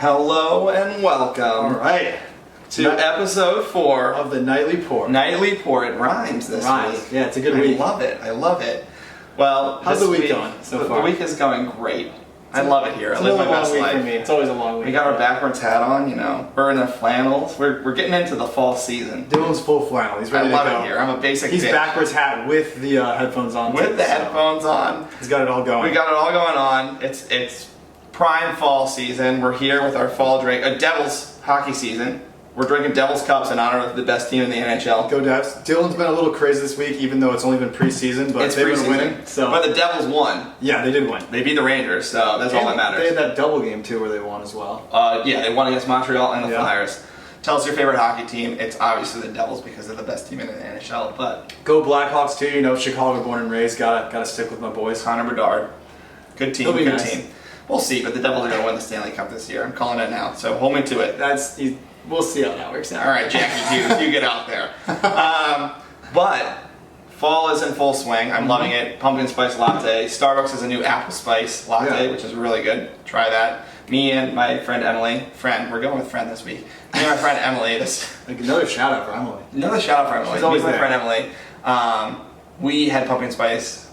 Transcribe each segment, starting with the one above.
Hello and welcome. All right. To episode 4 of the Nightly Pour. Nightly Pour. It rhymes this week. Yeah, it's a good week. I love it. Well, how's the week going so far? The week is going great. I love it here. I live my best life. For me. It's always a long week. We got our backwards hat on, We're in the flannels. We're getting into the fall season. Dylan's full flannel. He's ready to go. I love it here. I'm a basic He's bitch. backwards hat with the headphones on. With the headphones on. He's got it all going. We got it all going on. It's prime fall season. We're here with our fall drink. A Devils hockey season. We're drinking Devils Cups in honor of the best team in the NHL. Go Devs. Dylan's been a little crazy this week, even though it's only been preseason, but they've been winning. So. But the Devils won. Yeah, they did win. They beat the Rangers, so that's all that matters. They had that double game, too, where they won as well. Yeah, they won against Montreal and the Flyers. Tell us your favorite hockey team. It's obviously the Devils because they're the best team in the NHL, but... Go Blackhawks, too. Chicago born and raised. Gotta stick with my boys. Connor Bedard. Good team, good team. We'll see, but the Devils are going to win the Stanley Cup this year. I'm calling it now, so hold me to it. We'll see how that works out. All right, Jackie, you get out there. But fall is in full swing. I'm loving it. Pumpkin spice latte. Starbucks has a new apple spice latte, which is really good. Try that. Me and my friend Emily. We're going with friend this week. Me and my friend Emily. Another shout out for Emily. Another shout out for Emily. She's always my there. friend Emily. We had pumpkin spice,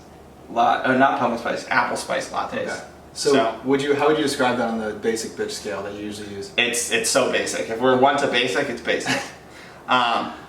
not pumpkin spice, apple spice lattes. Okay. So how would you describe that on the basic bitch scale that you usually use? It's so basic. If we're one to basic, it's basic.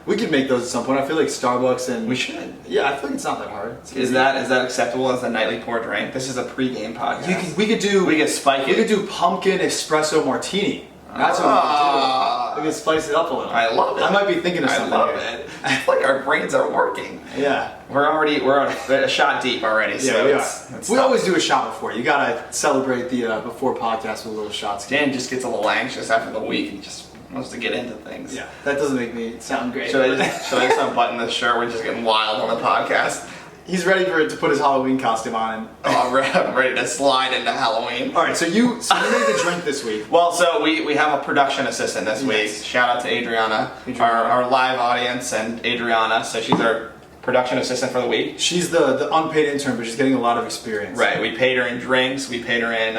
We could make those at some point. I feel like Starbucks and we should. Yeah, I feel like it's not that hard. Is that acceptable as a nightly pour drink? This is a pregame podcast. We could spike it. We could do pumpkin espresso martini. That's what we could do. We could spice it up a little. I love it. I might be thinking of something. I love it. It's like our brains are working. Yeah. We're a shot deep already. So yeah, we always do a shot before. You gotta celebrate the before podcast with little shots. Dan just gets a little anxious after the week and just wants to get into things. Yeah, that doesn't make me sound great. Should I just unbutton this shirt? We're just getting wild on the podcast. He's ready to put his Halloween costume on. I'm ready to slide into Halloween. All right, so you made the drink this week. Well, so we have a production assistant this week. Shout out to Adriana. Our live audience, and Adriana. So she's our production assistant for the week. She's the unpaid intern, but she's getting a lot of experience. Right. We paid her in drinks. We paid her in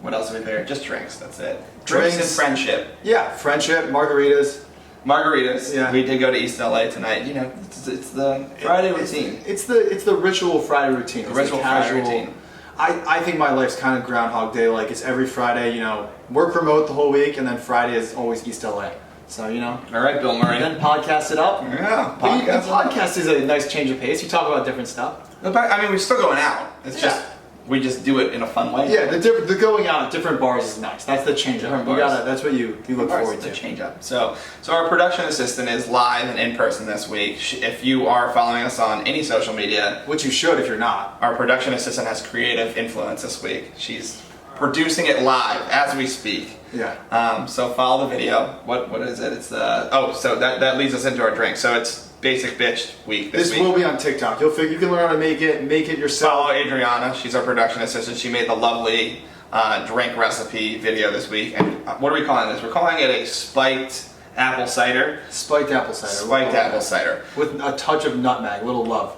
what else did we pay her? Just drinks. That's it. Drinks and friendship. Yeah, friendship, margaritas. Yeah. We did go to East LA tonight. It's the Friday routine. It's the ritual Friday routine. The ritual Friday routine. I think my life's kind of Groundhog Day. Like it's every Friday, work remote the whole week, and then Friday is always East LA. So All right, Bill Murray. Then podcast it up. Yeah. The podcast is a nice change of pace. You talk about different stuff. I mean, we're still going out. It's just. We just do it in a fun way. Yeah, the going out at different bars is nice. That's the change up. That's what you look forward to. The change up. So our production assistant is live and in person this week. If you are following us on any social media, which you should if you're not, our production assistant has creative influence this week. She's producing it live as we speak. Yeah. So follow the video. What is it? It's so that leads us into our drink. So it's Basic Bitch Week this week. Will be on TikTok. You can learn how to make it yourself. Follow Adriana. She's our production assistant. She made the lovely drink recipe video this week. And what are we calling this? We're calling it a spiked apple cider. Spiked apple cider. Spiked apple cider. With a touch of nutmeg, a little love.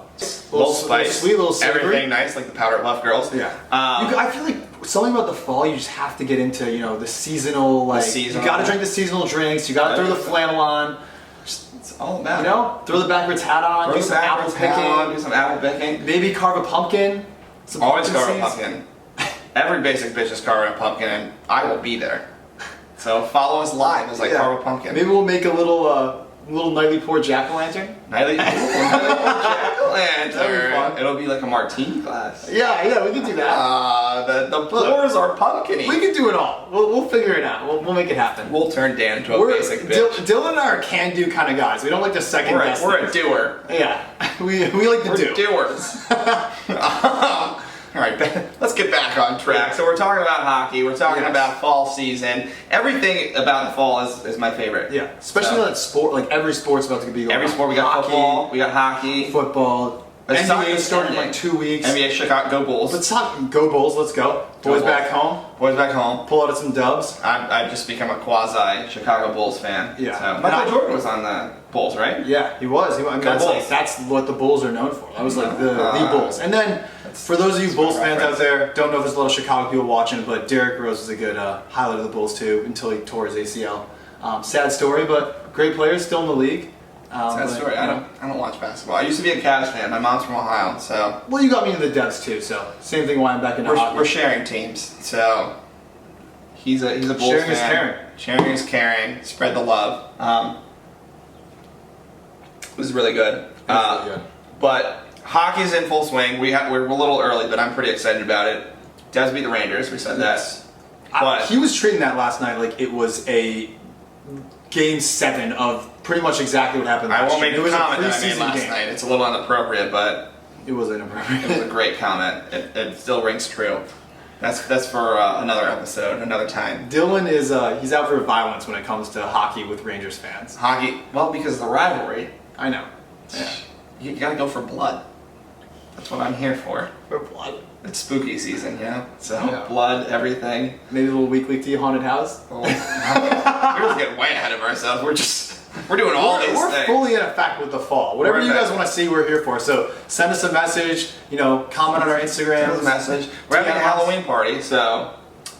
Little spice. Sweet, little savory. Everything nice, like the Powder Puff Girls. Yeah. I feel like something about the fall, you just have to get into, the seasonal, you gotta drink the seasonal drinks, you gotta throw the flannel on. It's all about throw the backwards hat on, do some apple picking. Maybe carve a pumpkin. Always carve a pumpkin. Every basic bitch is carving a pumpkin, and I will be there. So follow us live as carve a pumpkin. Maybe we'll make a little nightly pour jack-o'-lantern. Nightly pour jack-o'-lantern. It'll be like a martini glass. Yeah, we can do that. The pours are pumpkin-y. We can do it all. We'll figure it out. We'll make it happen. We'll turn Dan into a basic bitch. Dylan and I are can-do kind of guys. We don't like to second guess. We're a doer. Yeah, we like to do. We're doers. All right, let's get back on track. So we're talking about hockey. We're talking about fall season. Everything about the fall is my favorite. Yeah, especially that sport. Like every sport's about to be going. Every sport. We got football. We got hockey. Football. NBA starting in like 2 weeks. NBA Chicago, go Bulls. Let's talk, go Bulls, let's go. Boys back home. Boys back home. Pull out some dubs. I've just become a quasi Chicago Bulls fan. Yeah. So Michael Jordan was on the Bulls, right? Yeah, he was. That's what the Bulls are known for. That was like the Bulls. And then For those of you Bulls fans out there, don't know if there's a lot of Chicago people watching, but Derrick Rose was a good highlight of the Bulls too until he tore his ACL. Sad story, but great players still in the league. Sad story. I don't watch basketball. I used to be a Cavs fan. My mom's from Ohio, so. Well, you got me into the Devs too, so same thing. Why I'm back into hockey. We're sharing teams, so he's a Bulls sharing fan. Is caring. Sharing is caring. Spread the love. It was really good. Really good. But hockey's in full swing. We're a little early, but I'm pretty excited about it. Devs beat the Rangers. We said that. But he was treating that last night like it was a Game 7 of pretty much exactly what happened last I won't year. make the comment that I made last night. It's a little inappropriate, but it was inappropriate. It was a great comment. It still rings true. That's for another episode, another time. Dylan is he's out for violence when it comes to hockey with Rangers fans. Hockey, well, because of the rivalry. I know. Yeah. You gotta go for blood. That's what I'm here for. For blood. It's spooky season, you know? So, yeah. Blood, everything. Maybe a little weekly tea haunted house. We're just getting way ahead of ourselves. We're doing all these things. We're fully in effect with the fall. Whatever you guys want to see, we're here for. So send us a message, comment on our Instagram. Send us a message. We're having a Halloween party, so.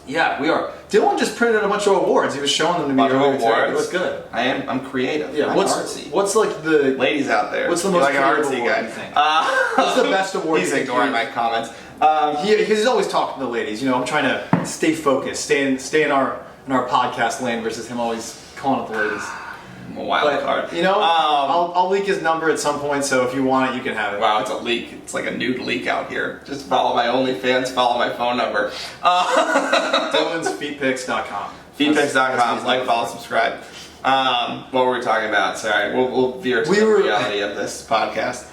Yeah, we are. Dylan just printed a bunch of awards. He was showing them to me earlier today. It looks good. I'm creative. Yeah, I'm artsy. What's like the ladies out there? What's the most like creative artsy award guy? you think? What's the best award? He's ignoring my comments. He's always talking to the ladies. I'm trying to stay focused, stay in our podcast lane versus him always calling up the ladies. I'm a wild card. I'll leak his number at some point. So if you want it, you can have it. Wow, it's a leak. It's like a nude leak out here. Just follow my OnlyFans. Follow my phone number. Dylan'sFeetPics.com. Feetpics.com. Like, follow, subscribe. What were we talking about? Sorry, we'll veer to the reality of this podcast.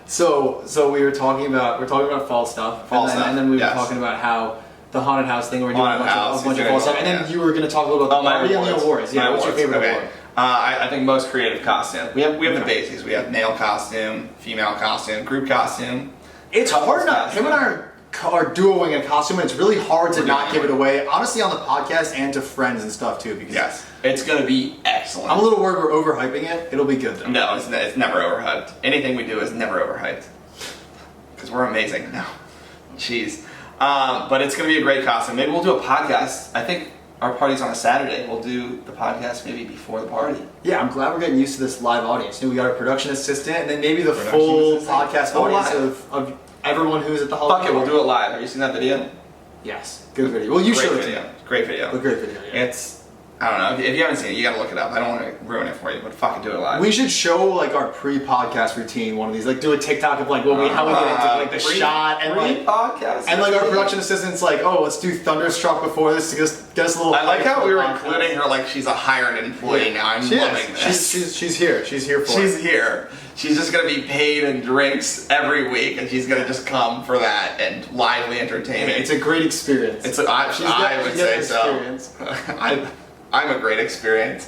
So we were talking about fall stuff, and then we were talking about how the haunted house thing. We're doing a bunch of fall stuff, and then you were going to talk a little about the party and the awards. Yeah, what's your favorite award? I think most creative costume. We have the basics. We have male costume, female costume, group costume. It's hard not. Him and I are duoing a costume, and it's really hard to not give it away. Honestly, on the podcast and to friends and stuff too. Because yes, it's gonna be excellent. I'm a little worried we're overhyping it. It'll be good though. No, it's never overhyped. Anything we do is never overhyped. Because we're amazing. No, jeez. But it's gonna be a great costume. Maybe we'll do a podcast. I think our party's on a Saturday. We'll do the podcast maybe before the party. Yeah, I'm glad we're getting used to this live audience. We got our production assistant, and then maybe the full podcast audience of everyone who's at the Hall. Fuck it, we'll do it live. Have you seen that video? Yes, good video. Well, you showed it to me. Great video. A great video. Yeah. I don't know. If you haven't seen it, you gotta look it up. I don't want to ruin it for you, but fucking do it live. We should show our pre-podcast routine. One of these, do a TikTok of how we get into the shot and podcast and our production assistant's let's do Thunderstruck before this to get us a little. I like how we were including her like she's a hired employee now. I'm loving this. She's here. She's here for. She's here. She's just gonna be paid in drinks every week, and she's gonna just come for that and lively entertaining. It's a great experience. I would say so. I'm a great experience.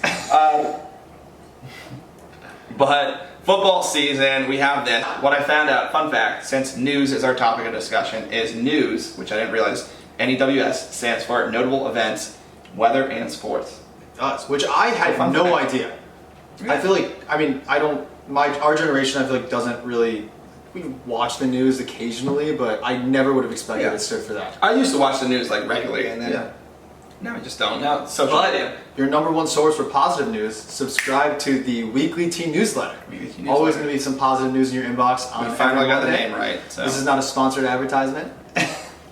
But football season, we have this. What I found out, fun fact, since news is our topic of discussion, is news, which I didn't realize, NEWS stands for Notable Events, Weather and Sports. It does, which I had no idea. I feel our generation, I feel doesn't really, we watch the news occasionally, but I never would have expected it stood for that. I used to watch the news regularly, and then no, I just don't. Now it's social media. Your number one source for positive news, subscribe to the Weekly Tea newsletter. Always going to be some positive news in your inbox. We finally got the name right. So. This is not a sponsored advertisement,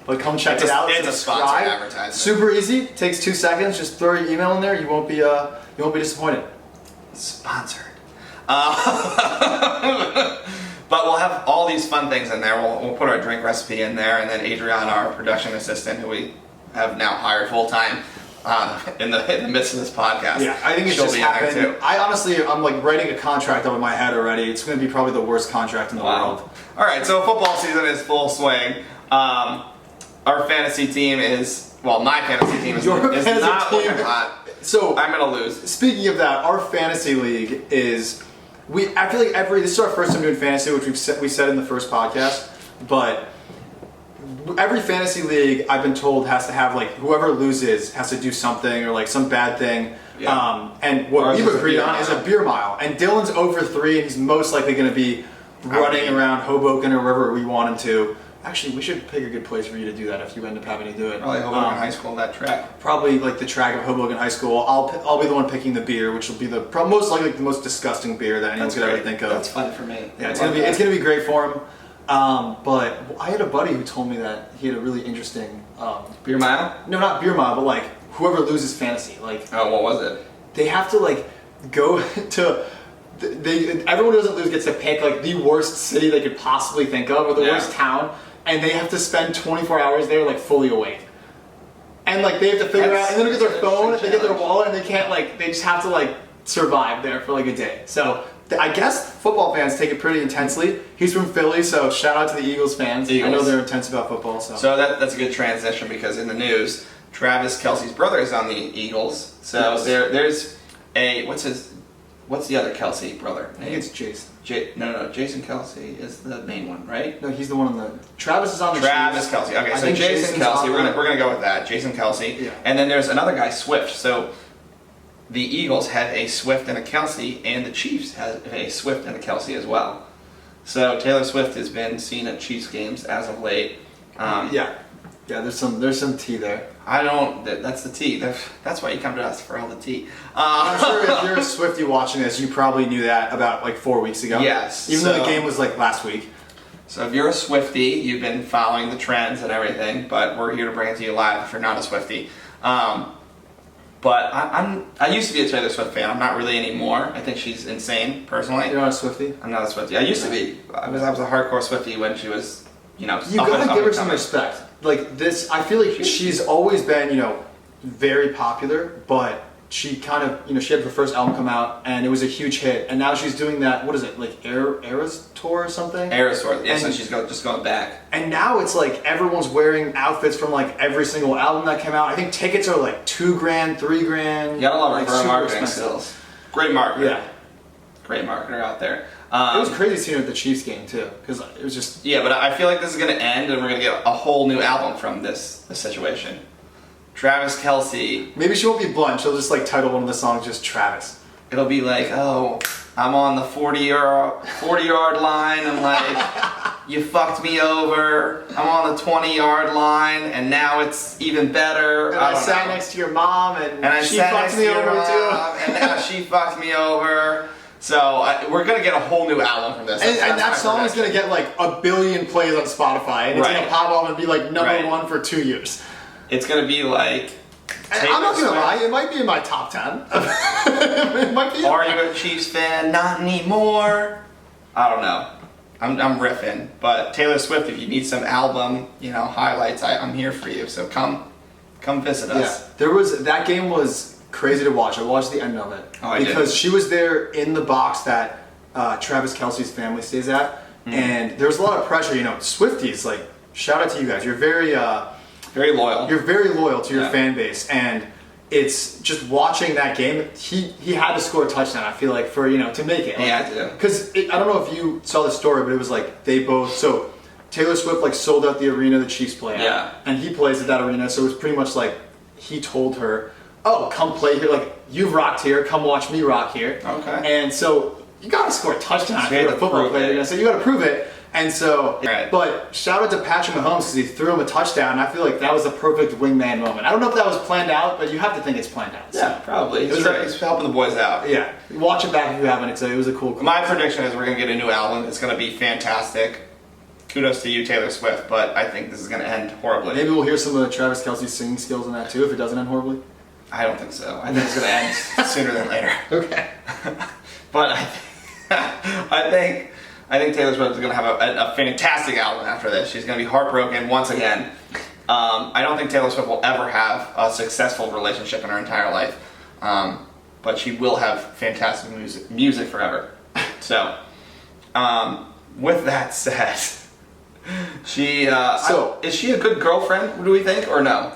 but come check it out. It's a sponsored advertisement. Super easy. Takes 2 seconds. Just throw your email in there. You won't be disappointed. Sponsored. But we'll have all these fun things in there. We'll put our drink recipe in there, and then Adriana, our production assistant, who we have now hired full time in the midst of this podcast. Yeah, I think it's just happened. I'm writing a contract up in my head already. It's going to be probably the worst contract in the world. All right, so football season is full swing. Our fantasy team my fantasy team is not looking hot. So I'm going to lose. Speaking of that, our fantasy league is. I feel like this is our first time doing fantasy, which we said in the first podcast, but every fantasy league I've been told has to have whoever loses has to do something or some bad thing. Yeah. And what we've agreed on is a beer mile. And Dylan's over 3, and he's most likely going to be running around Hoboken or wherever we want him to Actually, we should pick a good place for you to do that if you end up having to do it. Probably Hoboken High School, that track. Probably like the track of Hoboken High School. I'll be the one picking the beer, which will be the most likely the most disgusting beer that anyone's gonna ever think of. That's fun for me. Yeah, it's gonna be great for him. But I had a buddy who told me that he had a really interesting Beer mile? No, not beer mile, but like whoever loses fantasy, like Oh, what was it? they have to like go to. Everyone who doesn't lose gets to pick like the worst city they could possibly think of, or the worst town, and they have to spend 24 hours there like fully awake. And like they have to figure out, and then they get their phone, they get their wallet, and they can't like they just have to like survive there for like a day. So I guess football fans take it pretty intensely. He's from Philly, so shout out to the Eagles fans. I know they're intense about football. So that's a good transition because in the news, Travis Kelce's brother is on the Eagles. So there's a what's the other Kelce brother? I think it's Jason. No, Jason Kelce is the main one, right? No, he's the one on the. Travis is on the. Travis Chiefs. Kelce. Okay, I so think Jason Jason's Kelce. on We're gonna go with that. Jason Kelce. Yeah. And then there's another guy, Swift. So the Eagles have a Swift and a Kelce, and the Chiefs have a Swift and a Kelce as well. So Taylor Swift has been seen at Chiefs games as of late. Yeah. There's some tea there. That's the tea. That's why you come to us for all the tea. I'm sure if you're a Swifty watching this, you probably knew that about like 4 weeks ago. Yes. Even though the game was like last week. So if you're a Swifty, you've been following the trends and everything, but we're here to bring it to you live if you're not a Swifty. But I used to be a Taylor Swift fan. I'm not really anymore. I think she's insane, personally. You're not a Swifty? I'm not a Swifty. I used to be. I was a hardcore Swifty when she was, You gotta give her some respect. Like this, I feel like she's always been, very popular, but she kind of, she had her first album come out, and it was a huge hit, and now she's doing that, what is it, like Eras Tour or something? Eras Tour, yeah, so she's just going back. And now it's like everyone's wearing outfits from like every single album that came out. I think tickets are like $2,000, $3,000. You gotta love her like, for her super marketing expensive. skills. Great marketer. Yeah. Great marketer out there. It was crazy seeing her at the Chiefs game too, because it was just. Yeah, but I feel like this is going to end, and we're going to get a whole new album from this situation. Travis Kelce. Maybe she won't be blunt. She'll just like title one of the songs just Travis. It'll be like, oh, I'm on the 40-yard line, and like, you fucked me over. I'm on the 20-yard line, and now it's even better. And I sat next to your mom, and she fucked me over too. And now she fucked me over. So we're gonna get a whole new album from this, and that song is gonna get like 1 billion plays on Spotify, and it's gonna pop off and be like number one for 2 years. It's gonna be like. I'm not gonna lie, it might be in my top 10. It might be. Are you a Chiefs fan? Not anymore. I don't know. I'm riffing, but Taylor Swift, if you need some album, highlights, I'm here for you. So come visit us. Yeah, that game was crazy to watch. I watched the end of it because she was there in the box that Travis Kelce's family stays at, and there was a lot of pressure. Swifties, like, shout out to you guys. You're very loyal. You're very loyal to your fan base, and it's just watching that game. He had to score a touchdown. I feel like for to make it. He had to. Because I don't know if you saw the story, but it was like they both. So Taylor Swift like sold out the arena the Chiefs play at. Yeah. And he plays at that arena, so it was pretty much like he told her, "Oh, come play here. Like you've rocked here. Come watch me rock here." Okay. And so you got to score a touchdown if you're a football player. So you got to prove it. And so, but shout out to Patrick Mahomes because he threw him a touchdown. And I feel like that was a perfect wingman moment. I don't know if that was planned out, but you have to think it's planned out. So. Yeah, probably. He's helping the boys out. Yeah, watch it back if you haven't. It was a cool. My prediction is we're gonna get a new album. It's gonna be fantastic. Kudos to you, Taylor Swift, but I think this is gonna end horribly. Maybe we'll hear some of Travis Kelce's singing skills in that too. If it doesn't end horribly. I don't think so. I think it's gonna end sooner than later. Okay. But I think Taylor Swift is going to have a fantastic album after this. She's going to be heartbroken once again. I don't think Taylor Swift will ever have a successful relationship in her entire life. But she will have fantastic music forever. So, with that said, is she a good girlfriend, do we think, or no?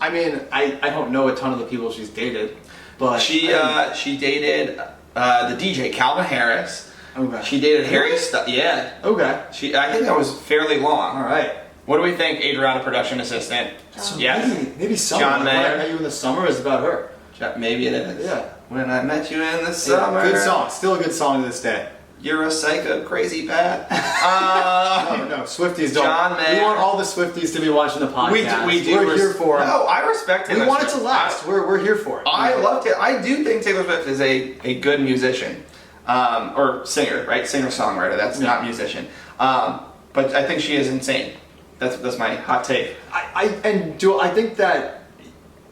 I mean, I don't know a ton of the people she's dated, but she dated the DJ Calvin Harris. Okay. She dated Harry Styles. Yeah. Okay. I think that was fairly long. All right. What do we think, Adriana, production assistant? Yes. Maybe summer. John Mayer. When I Met You in the Summer is about her. Maybe it is. Yeah. When I Met You in the Summer. Good song. Still a good song to this day. You're a psycho, crazy Pat. No, Swifties don't. John Mayer. We want all the Swifties to be watching the podcast. We do. We're here for it. No, I respect it. We want it to last. We're here for it. I loved it. I do think Taylor Swift is a good musician. Or singer, right? Singer-songwriter. That's not musician. But I think she is insane. That's my hot take. I think that.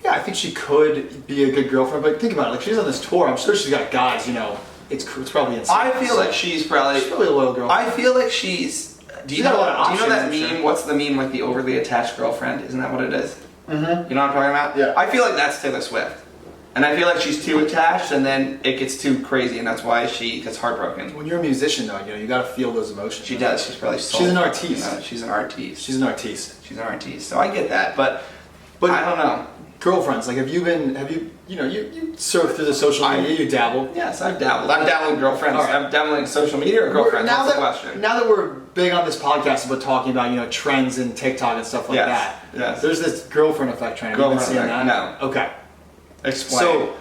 Yeah, I think she could be a good girlfriend, but think about it. Like, she's on this tour. I'm sure she's got guys. It's probably insane. I feel like she's probably a loyal girl. I feel like she's. Do you know that meme? Sure. What's the meme with the overly attached girlfriend? Isn't that what it is? Mm-hmm. You know what I'm talking about? Yeah. I feel like that's Taylor Swift, and I feel like she's too attached, and then it gets too crazy, and that's why she gets heartbroken. When you're a musician, though, you got to feel those emotions. She does. She's probably. She's an artiste. She's an artiste. She's an artiste. She's an artiste. So I get that, but I don't know. Girlfriends, like, you surf through the social media, you dabble. Yes, I've dabbled. I'm dabbling girlfriends. Right. I'm dabbling social media or girlfriends. What's the question? Now that we're big on this podcast about talking about, trends and TikTok and stuff like that. Yes. There's this girlfriend effect trend. Have you been seeing that? No. Okay. Explain. So,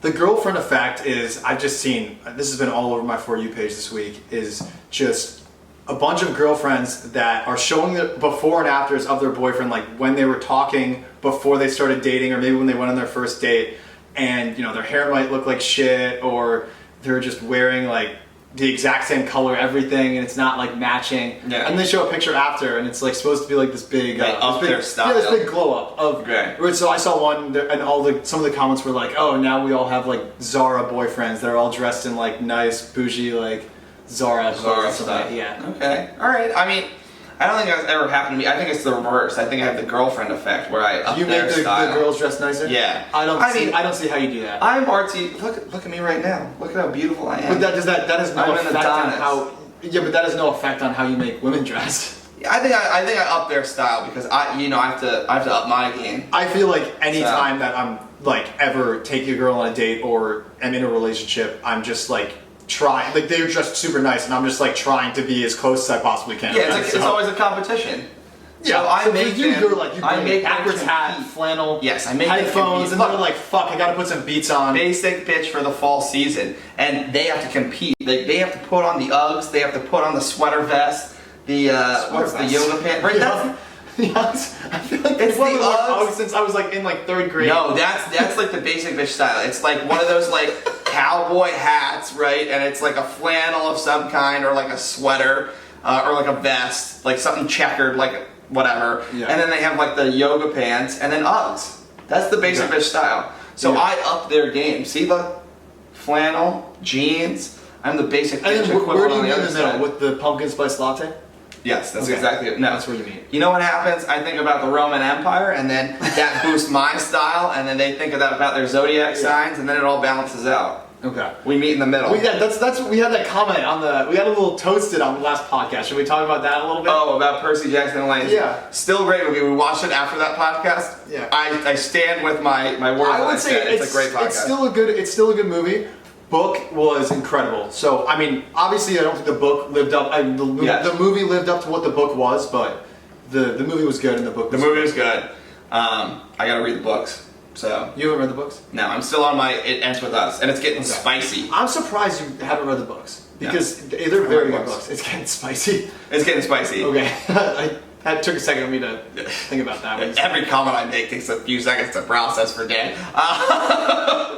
the girlfriend effect is, I've just seen, this has been all over my For You page this week, is just a bunch of girlfriends that are showing the before and afters of their boyfriend, like when they were talking before they started dating, or maybe when they went on their first date, and their hair might look like shit, or they're just wearing like the exact same color everything, and it's not like matching. Yeah. And they show a picture after, and it's like supposed to be like this big, their style. this big glow up of. Okay. So I saw one, and some of the comments were like, "Oh, now we all have like Zara boyfriends. They're all dressed in like nice bougie like Zara stuff. Yeah. Okay. All right. I mean, I don't think that's ever happened to me. I think it's the reverse. I think I have the girlfriend effect where I up You their make the style. girls dress nicer? Yeah. I don't see how you do that. I'm artsy. Look at me right now. Look at how beautiful I am. But that has no I'm an effect on Adonis. how. Yeah, but that has no effect on how you make women dress. I think I up their style because I have to up my game. I feel like any time that I'm like ever taking a girl on a date or am in a relationship, I'm just like trying. Like, they're just super nice, and I'm just like trying to be as close as I possibly can. Yeah, it's always a competition. Yeah, so I make you're like, you bring backwards them hat, compete. flannel, yes, I make headphones, and they're like, fuck, I gotta put some beats on. Basic bitch for the fall season, and they have to compete. They have to put on the Uggs, they have to put on the sweater vest, the yoga pant. Right? Yes, I feel like it's the Uggs since I was like in like 3rd grade. No, that's like the basic bitch style. It's like one of those like cowboy hats, right? And it's like a flannel of some kind, or like a sweater, or like a vest, like something checkered, like whatever. Yeah. And then they have like the yoga pants, and then Uggs. That's the basic bitch style. So I up their game. See the flannel, jeans. I'm the basic bitch equivalent. Where do you on meet the in other the middle side. with the pumpkin spice latte? Yes, that's Okay. exactly it. No, That's where you meet. You know what happens? I think about the Roman Empire, and then that boosts my style, and then they think about their zodiac signs, and then it all balances out. Okay. We meet in the middle. We had that comment on we had a little toasted on the last podcast. Should we talk about that a little bit? Oh, about Percy Jackson and Lane. Yeah. Still a great movie. We watched it after that podcast. Yeah. I stand with my words. I would say it's a great podcast. It's still a good movie. Book was incredible. So I mean, obviously, I don't think the book lived up. The movie lived up to what the book was, but the movie was good and the book. The movie was good. I gotta read the books. So you haven't read the books? No, I'm still on my It Ends With Us, and it's getting spicy. I'm surprised you haven't read the books because they're very good books. It's getting spicy. It's getting spicy. Okay. That took a second for me to think about that. Every comment I make takes a few seconds to process for Dan.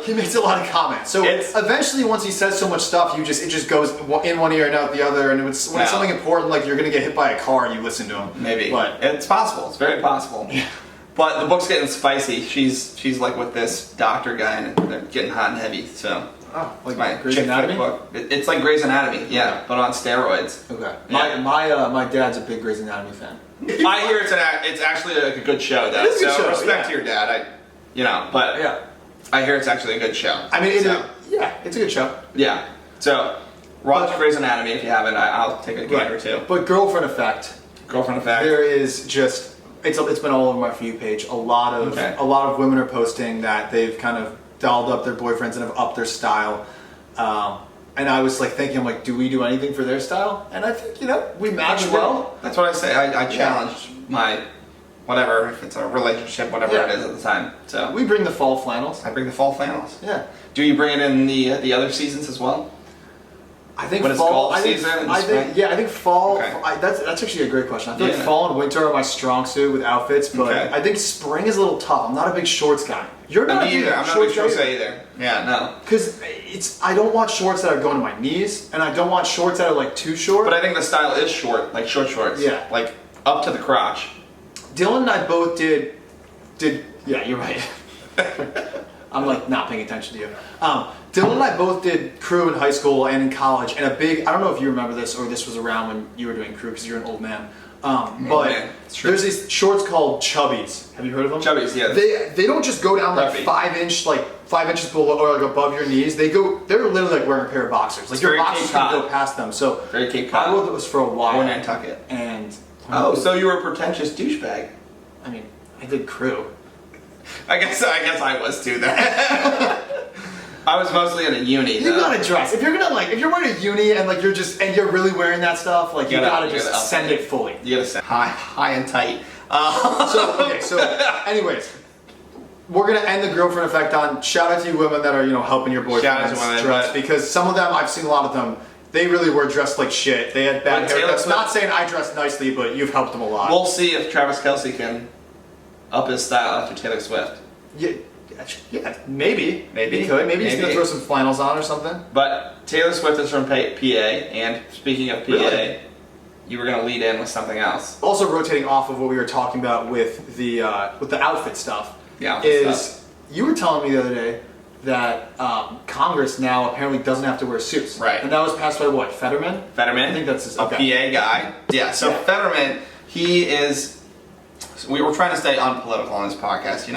He makes a lot of comments. So eventually, once he says so much stuff, it just goes in one ear and out the other. And when it's something important, like you're gonna get hit by a car, you listen to him. Maybe, but it's possible. It's very possible. Yeah. But the book's getting spicy. She's like with this doctor guy, and they're getting hot and heavy. So. Oh, like my Grey's Anatomy book. It's like Grey's Anatomy, yeah, but on steroids. Okay. Yeah. My dad's a big Grey's Anatomy fan. I hear it's actually like a good show though. It is a good show, respect to your dad. But yeah, I hear it's actually a good show. I mean, it's a good show. Yeah. So watch Grey's Anatomy if you haven't. I'll take a gander too. But Girlfriend Effect. Girlfriend Effect. There is just it's been all over my For You page. A lot of women are posting that they've kind of dolled up their boyfriends and have upped their style. And I was like thinking, I'm like, do we do anything for their style? And I think, we match well. That's what I say. I challenge my whatever, if it's a relationship, whatever it is at the time. So we bring the fall flannels. I bring the fall flannels. Yeah. Do you bring it in the other seasons as well? I think when it's fall. golf I think, season. In the I spring? think, yeah, I think fall. Okay. That's actually a great question. I feel like Yeah. fall and winter are my strong suit with outfits, but Okay. I think spring is a little tough. I'm not a big shorts guy. You're not Me either. I'm not a big shorts guy either. Yeah, no. Because I don't want shorts that are going to my knees, and I don't want shorts that are like too short. But I think the style is short, like short shorts. Yeah. Like up to the crotch. Dylan and I both did. Yeah, you're right. I'm like not paying attention to you. Dylan and I both did crew in high school and in college, and I don't know if you remember this or this was around when you were doing crew because you're an old man. But man. It's true. there's these shorts called chubbies. Have you heard of them? Chubbies, yeah. They don't just go down like Preppy. 5 inches below or like above your knees. They're literally like wearing a pair of boxers. Like your very boxers Cape can Cod. go past them. So Very Cape I Cod. wore those for a while. Or Nantucket. And Oh, so you were a pretentious douchebag. I mean, I did crew. I guess I was too then. I was mostly in a uni. You though. gotta dress. If you're wearing a uni and like you're really wearing that stuff, like you gotta just gotta send it fully. You gotta send high and tight. So anyways, we're gonna end the girlfriend effect on shout out to you women that are helping your Shout out boyfriends to women, dress but- because some of them I've seen a lot of them. They really were dressed like shit. They had bad But Taylor haircuts. Swift- Not saying I dress nicely, but you've helped them a lot. We'll see if Travis Kelce can up his style after Taylor Swift. yeah, maybe. Maybe. He could. Maybe he's gonna Maybe. throw some flannels on or something. But Taylor Swift is from PA, and speaking of PA, Really? you were gonna lead in with something else. Also rotating off of what we were talking about with the outfit stuff. Yeah. Is you were telling me the other day that Congress now apparently doesn't have to wear suits. Right. And that was passed by what? Fetterman? Fetterman. I think that's his a PA guy. Yeah. So Yeah. Fetterman, he is. We were trying to stay unpolitical on this podcast.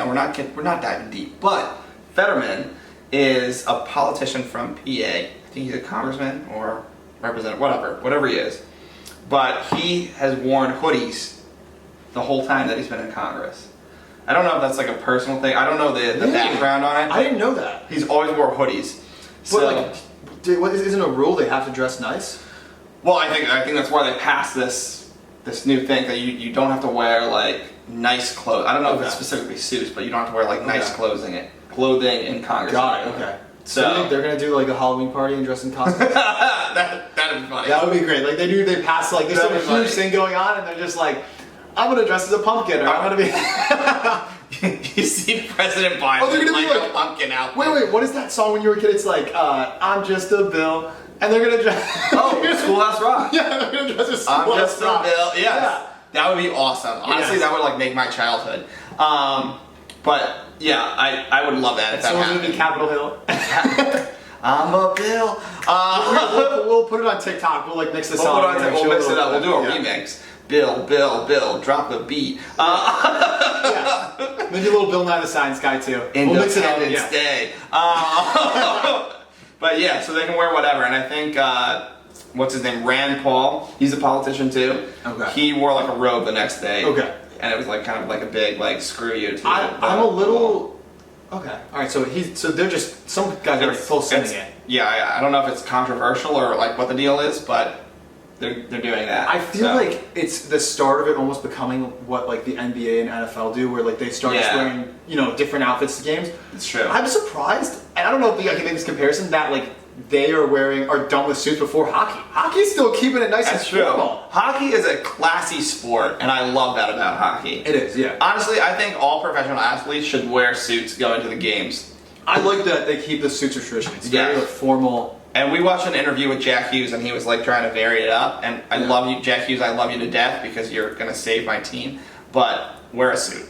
We're not diving deep, but Fetterman is a politician from PA. I think he's a congressman or representative, whatever he is. But he has worn hoodies the whole time that he's been in Congress. I don't know if that's like a personal thing. I don't know the Really? background on it. I didn't know that. He's always wore hoodies. But isn't a rule they have to dress nice? Well, I think that's why they passed this new thing that you don't have to wear like nice clothes. I don't know if it's specifically suits, but you don't have to wear like nice clothing in Congress. Got it. Okay. So you think they're gonna do like a Halloween party and dress in costumes? that'd be funny. That would be great. Like they pass like there's some That'd be huge funny. thing going on and they're just like, I'm gonna dress as a pumpkin or I'm gonna be. You see President Biden Oh, they're gonna be like a like- pumpkin out. Wait, what is that song when you were a kid? It's like, I'm just a bill. And they're gonna dress. Oh, Schoolhouse Rock. Yeah, they're gonna dress as I'm Schoolhouse just a Rock. bill. Yes. Yeah. That would be awesome. Honestly, Yes. that would like make my childhood. But yeah, I would love that if that Someone's gonna happened. be Capitol Hill. I'm a bill. we'll put it on TikTok. We'll like mix the We'll, song. put it on and we'll show mix a it up. We'll little do a bit. remix. Bill, drop the beat. Yeah. Maybe a little Bill Nye the Science Guy too. We'll mix it up. Independence Yeah. Day. But yeah, so they can wear whatever, and I think what's his name, Rand Paul. He's a politician too. Okay. He wore like a robe the next day. Okay. And it was like kind of like a big like screw you to. I'm a little. Okay. All right. So they're just some guys are full sending it. Yeah, I don't know if it's controversial or like what the deal is, but they're doing that. I feel like it's the start of it almost becoming what like the NBA and NFL do, where like they start just Yeah. wearing different outfits to games. It's true. I'm surprised, and I don't know if I can make this comparison that like they are done with suits before hockey. Hockey's still keeping it nice That's and true. formal. Hockey is a classy sport, and I love that about hockey. It is, yeah. Honestly, I think all professional athletes should wear suits going to the games. I like that they keep the suits a tradition. It's very Yeah. like formal. And we watched an interview with Jack Hughes, and he was like trying to vary it up. And I love you, Jack Hughes. I love you to death because you're gonna save my team. But wear a suit.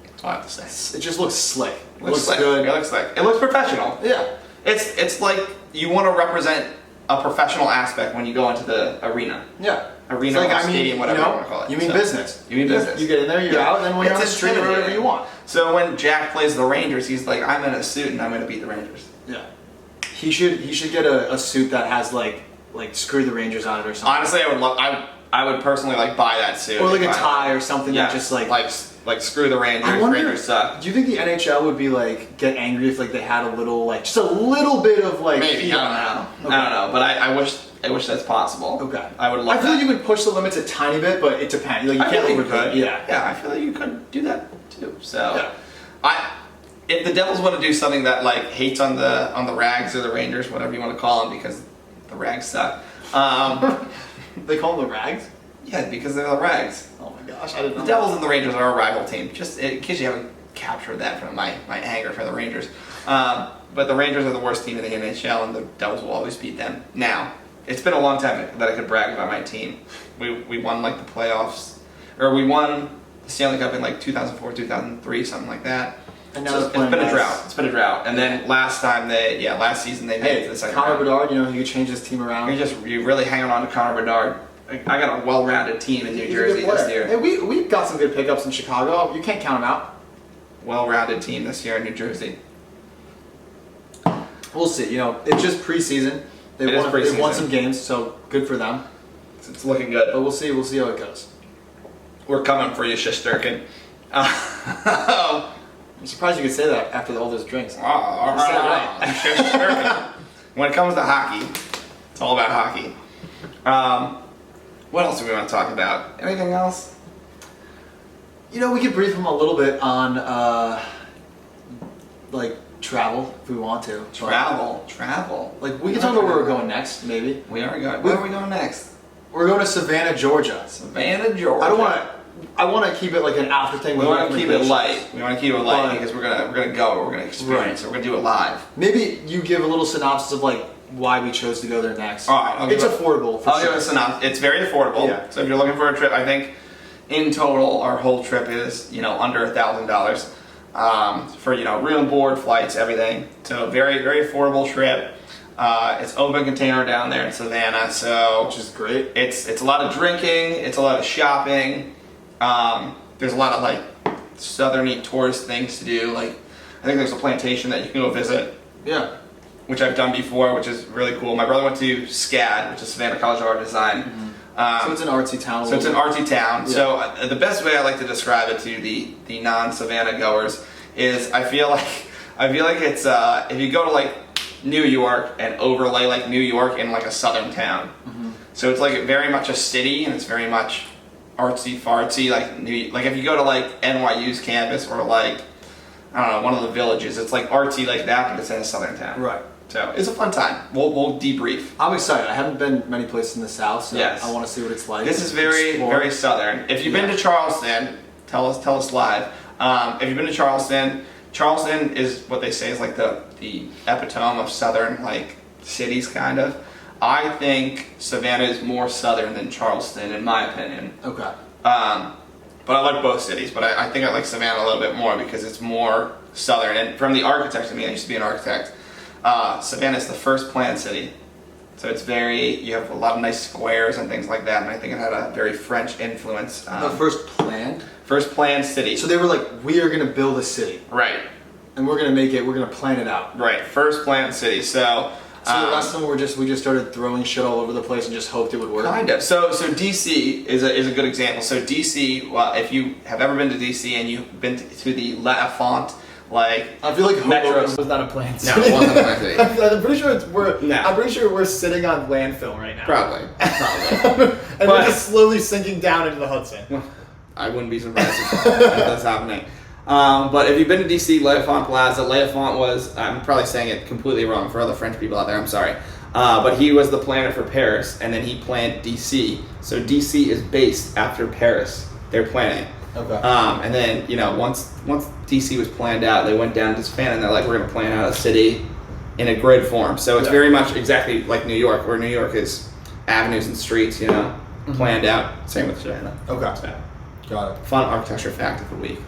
That's all I have to say. It just looks slick. It Looks looks slick. good. It looks slick. It looks professional. Yeah. It's like you want to represent a professional aspect when you go into the arena. Yeah. Arena or stadium, whatever you want to call it. You mean So, business. you mean business. You get in there, you're Yeah. out, and then when you're on the It's street, or whatever intimidating. you want. So when Jack plays the Rangers, he's like, I'm in a suit and I'm going to beat the Rangers. Yeah. He should get a suit that has like screw the Rangers on it or something. Honestly, I would personally like buy that suit. Or like a if I- tie or something Yeah, that just like like screw the Rangers. I wonder, Rangers suck. do you think the NHL would be like get angry if like they had a little like just a little bit of like Maybe heat I on don't that? know. Okay. I don't know, but I wish that's possible. Okay. I would love. I feel that. like you could push the limits a tiny bit, but it depends. Like you I feel can't like you overdo it. could. Yeah. I feel like you could do that too. So, Yeah. if the Devils want to do something that like hates on the Rags or the Rangers, whatever you want to call them, because The Rags suck. They call them the Rags? Yeah, because they're the Rags. Oh my gosh, I didn't know. The Devils and the Rangers are a rival team. Just in case you haven't captured that from my anger for the Rangers. But the Rangers are the worst team in the NHL, and the Devils will always beat them. Now, it's been a long time that I could brag about my team. We won like the playoffs, or we won the Stanley Cup in like 2004, 2003, something like that. And now it's been a drought. It's been a drought. And then last season they made it to the second round. Connor Bedard, he could change his team around. You're really hanging on to Connor Bedard. I got a well-rounded team in New Jersey this year. Hey, we've got some good pickups in Chicago. You can't count them out. Well-rounded team this year in New Jersey. We'll see. It's just preseason. They won some games, so good for them. It's looking good. But we'll see how it goes. We're coming for you, Shesterkin. I'm surprised you could say that after all those drinks. All right. When it comes to hockey, it's all about hockey. What else do we want to talk about? Anything else? We could brief them a little bit on travel if we want to. Travel. We can talk about where we're going next, maybe. We are going. Where are we going next? We're going to Savannah, Georgia. Savannah, Georgia. I want to keep it like an after thing. We want to keep it light. Because we're gonna go. We're gonna experience it. We're gonna do it live. Maybe you give a little synopsis of why we chose to go there next. All right. It's affordable. I'll give a synopsis. It's very affordable. Yeah. So if you're looking for a trip, I think in total our whole trip is under $1,000 for room, board, flights, everything. So very very affordable trip. It's open container down there in Savannah, so which is great. It's a lot of drinking. It's a lot of shopping. There's a lot of southerny tourist things to do. I think there's a plantation that you can go visit. Yeah. Which I've done before, which is really cool. My brother went to SCAD, which is Savannah College of Art Design. Mm-hmm. So it's an artsy town. Yeah. So the best way I like to describe it to the non-Savannah goers is I feel like it's if you go to New York and overlay New York in a southern town. Mm-hmm. So it's very much a city, and it's very much artsy fartsy. If you go to NYU's campus or I don't know, one of the villages, it's artsy like that, but it's in a southern town. Right. So it's a fun time. We'll debrief. I'm excited. I haven't been many places in the South, so yes. I want to see what it's like. This is very very southern. If you've been to Charleston, tell us live. If you've been to Charleston is what they say is the epitome of southern cities kind of. I think Savannah is more southern than Charleston in my opinion. Okay. But I like both cities, but I think I like Savannah a little bit more because it's more southern. And from the architect, I used to be an architect, Savannah is the first planned city. So it's you have a lot of nice squares and things like that, and I think it had a very French influence. The first planned? First planned city. So they were we are going to build a city. Right. And we're going to plan it out. Right, first planned city. So the rest of them we just started throwing shit all over the place and just hoped it would work. Kind of. So DC is a good example. So DC, if you have ever been to DC and you've been to the L'Enfant, I feel like Metro was not a planned city. No, it wasn't a planned city. I'm pretty sure we're sitting on landfill right now. Probably. And we're just slowly sinking down into the Hudson. I wouldn't be surprised if that's happening. But if you've been to DC, L'Enfant Plaza, L'Enfant was, I'm probably saying it completely wrong for other French people out there, I'm sorry. But he was the planner for Paris, and then he planned DC. So DC is based after Paris, they're planning. Okay. And then, once DC was planned out, they went down to Savannah and they're we're going to plan out a city in a grid form. So it's very much exactly like New York, where New York is avenues and streets, planned out. Same with Savannah. Okay. So, got it. fun architecture fact of the week.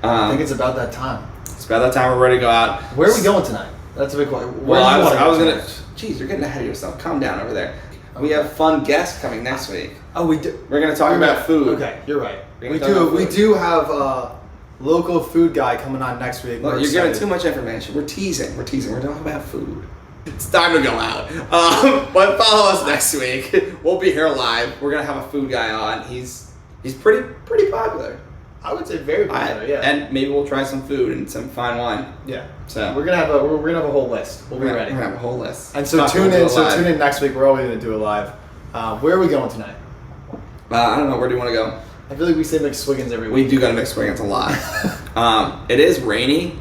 I think it's about that time. It's about that time we're ready to go out. Where are we going tonight? That's a big question. Well, I was going to... Jeez, you're getting ahead of yourself. Calm down over there. Okay. We have fun guests coming next week. Oh, we do. We're going to talk about food. Okay, you're right. We do have a local food guy coming on next week. Look, you're giving too much information. We're teasing. We're talking about food. It's time to go out. But follow us next week. We'll be here live. We're going to have a food guy on. He's pretty popular. I would say very popular, yeah. And maybe we'll try some food and some fine wine. Yeah. So we're gonna have a whole list. We'll be ready. We're gonna have a whole list. And so tune in next week. We're always gonna do it live. Where are we going tonight? I don't know. Where do you want to go? I feel like we say McSwiggins every week. We do go to McSwiggins a lot. It is rainy,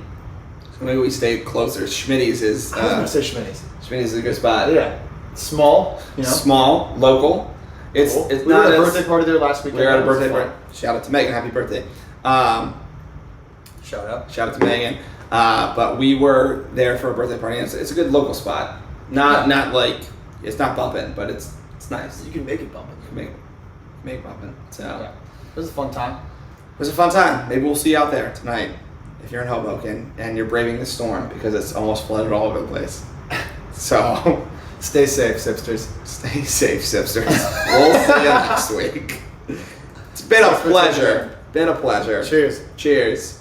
so maybe we stay closer. Schmitty's is. I was gonna say Schmitty's. Schmitty's is a good spot. Yeah. Small, you know. Small, local. It's Cool. it's We not were at a as- birthday party there last weekend. We were at a That was birthday fun. party. Shout out to Megan. Happy birthday. Shout out. Shout out to Megan. But we were there for a birthday party. And it's a good local spot. Not like it's not bumping, but it's nice. You can make it bumping. You can make it bumping. So Yeah. It was a fun time. it was a fun time. Maybe we'll see you out there tonight if you're in Hoboken and you're braving the storm because it's almost flooded all over the place. So Stay safe, Sipsters. stay safe, Sipsters. We'll see you next week. It's been a Thanks for tuning pleasure. Been a pleasure. Cheers. Cheers.